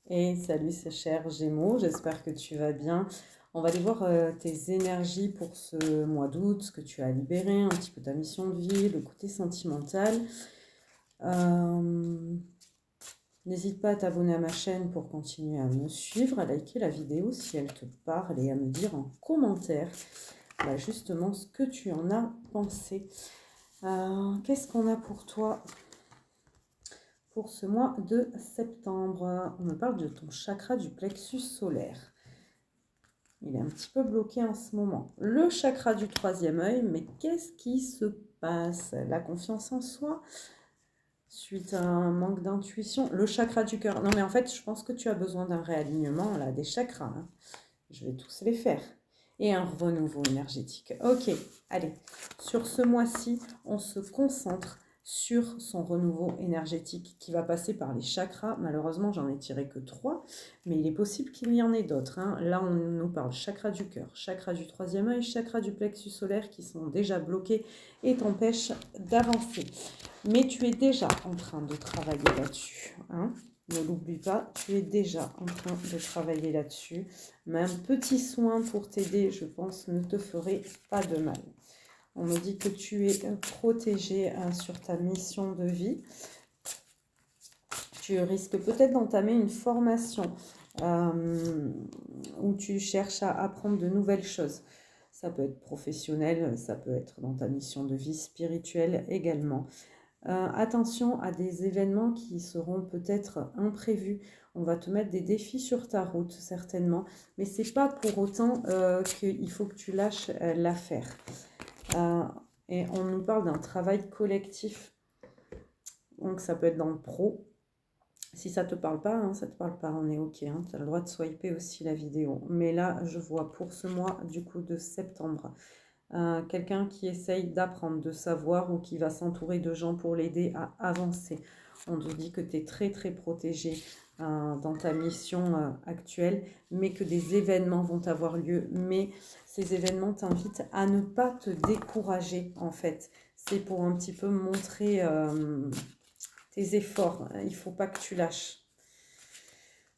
Et salut, c'est cher Gémeaux, j'espère que tu vas bien. On va aller voir tes énergies pour ce mois d'août, ce que tu as libéré, un petit peu ta mission de vie, le côté sentimental. Euh, N'hésite pas à t'abonner à ma chaîne pour continuer à me suivre, à liker la vidéo si elle te parle et à me dire en commentaire justement ce que tu en as pensé. Qu'est-ce qu'on a pour toi pour ce mois de septembre? On me parle de ton chakra du plexus solaire. Il est un petit peu bloqué en ce moment. Le chakra du troisième œil, mais qu'est-ce qui se passe? La confiance en soi, suite à un manque d'intuition. Le chakra du cœur. Non, mais en fait, je pense que tu as besoin d'un réalignement là, des chakras, hein. Je vais tous les faire. Et un renouveau énergétique. Ok, allez. Sur ce mois-ci, on se concentre sur son renouveau énergétique qui va passer par les chakras. Malheureusement, j'en ai tiré que 3, mais il est possible qu'il y en ait d'autres, hein. Là, on nous parle chakra du cœur, chakra du troisième œil, chakra du plexus solaire qui sont déjà bloqués et t'empêchent d'avancer. Mais tu es déjà en train de travailler là-dessus, hein. Ne l'oublie pas, tu es déjà en train de travailler là-dessus. Mais un petit soin pour t'aider, je pense, ne te ferait pas de mal. On me dit que tu es protégé sur ta mission de vie. Tu risques peut-être d'entamer une formation où tu cherches à apprendre de nouvelles choses. Ça peut être professionnel, ça peut être dans ta mission de vie spirituelle également. Attention à des événements qui seront peut-être imprévus. On va te mettre des défis sur ta route, certainement. Mais c'est pas pour autant qu'il faut que tu lâches l'affaire. Et on nous parle d'un travail collectif. Donc ça peut être dans le pro. Si ça te parle pas, hein, ça te parle pas, on est ok. Hein, tu as le droit de swiper aussi la vidéo. Mais là, je vois pour ce mois du coup de septembre, quelqu'un qui essaye d'apprendre, de savoir ou qui va s'entourer de gens pour l'aider à avancer. On te dit que tu es très très protégé dans ta mission actuelle, mais que des événements vont avoir lieu. Mais ces événements t'invitent à ne pas te décourager en fait. C'est pour un petit peu montrer tes efforts. Il ne faut pas que tu lâches.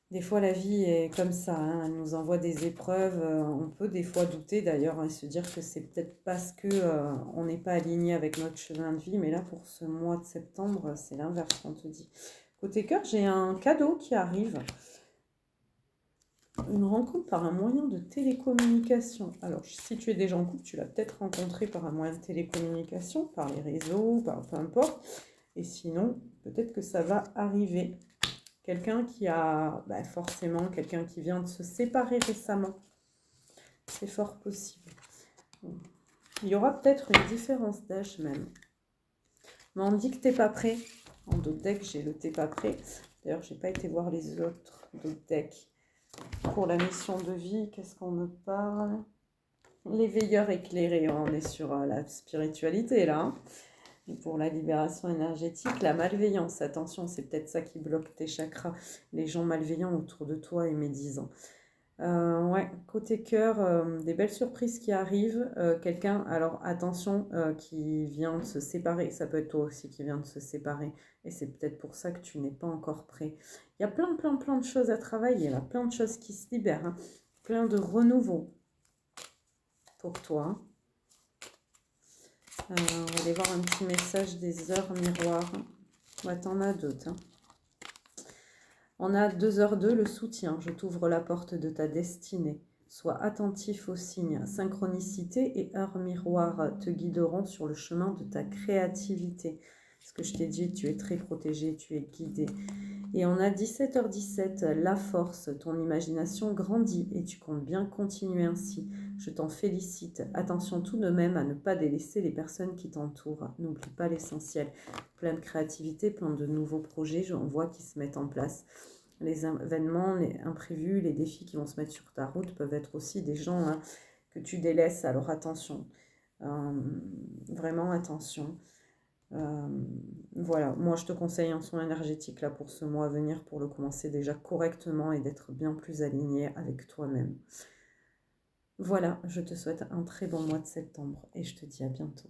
Des fois, la vie est comme ça, hein. Elle nous envoie des épreuves. On peut des fois douter d'ailleurs, et se dire que c'est peut-être parce que on n'est pas aligné avec notre chemin de vie. Mais là, pour ce mois de septembre, c'est l'inverse qu'on te dit. Côté cœur, j'ai un cadeau qui arrive. Une rencontre par un moyen de télécommunication. Alors, si tu es déjà en couple, tu l'as peut-être rencontré par un moyen de télécommunication, par les réseaux, peu importe. Et sinon, peut-être que ça va arriver. Quelqu'un qui a, forcément, quelqu'un qui vient de se séparer récemment. C'est fort possible. Il y aura peut-être une différence d'âge même. Mais on me dit que t'es pas prêt. En d'autres decks, j'ai le t'es pas prêt. D'ailleurs, j'ai pas été voir les autres d'autres decks. Pour la mission de vie, qu'est-ce qu'on me parle? Les veilleurs éclairés, on est sur la spiritualité là, hein. Et pour la libération énergétique, la malveillance, attention, c'est peut-être ça qui bloque tes chakras, les gens malveillants autour de toi et médisants. Ouais, côté cœur, des belles surprises qui arrivent. Quelqu'un, alors attention, qui vient de se séparer, ça peut être toi aussi qui viens de se séparer, et c'est peut-être pour ça que tu n'es pas encore prêt. Il y a plein de choses à travailler, là, plein de choses qui se libèrent, hein. Plein de renouveau pour toi. On va aller voir un petit message des heures miroirs. Ouais, t'en as d'autres, hein. On a 2h02, le soutien. Je t'ouvre la porte de ta destinée. Sois attentif aux signes. Synchronicité et heures miroirs te guideront sur le chemin de ta créativité. Ce que je t'ai dit, tu es très protégé, tu es guidé. Et on a 17h17, la force, ton imagination grandit et tu comptes bien continuer ainsi. Je t'en félicite. Attention tout de même à ne pas délaisser les personnes qui t'entourent. N'oublie pas l'essentiel. Plein de créativité, plein de nouveaux projets, on voit qui se mettent en place. Les événements, les imprévus, les défis qui vont se mettre sur ta route peuvent être aussi des gens, hein, que tu délaisses. Alors attention, vraiment attention. Voilà, moi je te conseille un soin énergétique là pour ce mois à venir pour le commencer déjà correctement et d'être bien plus aligné avec toi-même. Voilà, je te souhaite un très bon mois de septembre et je te dis à bientôt.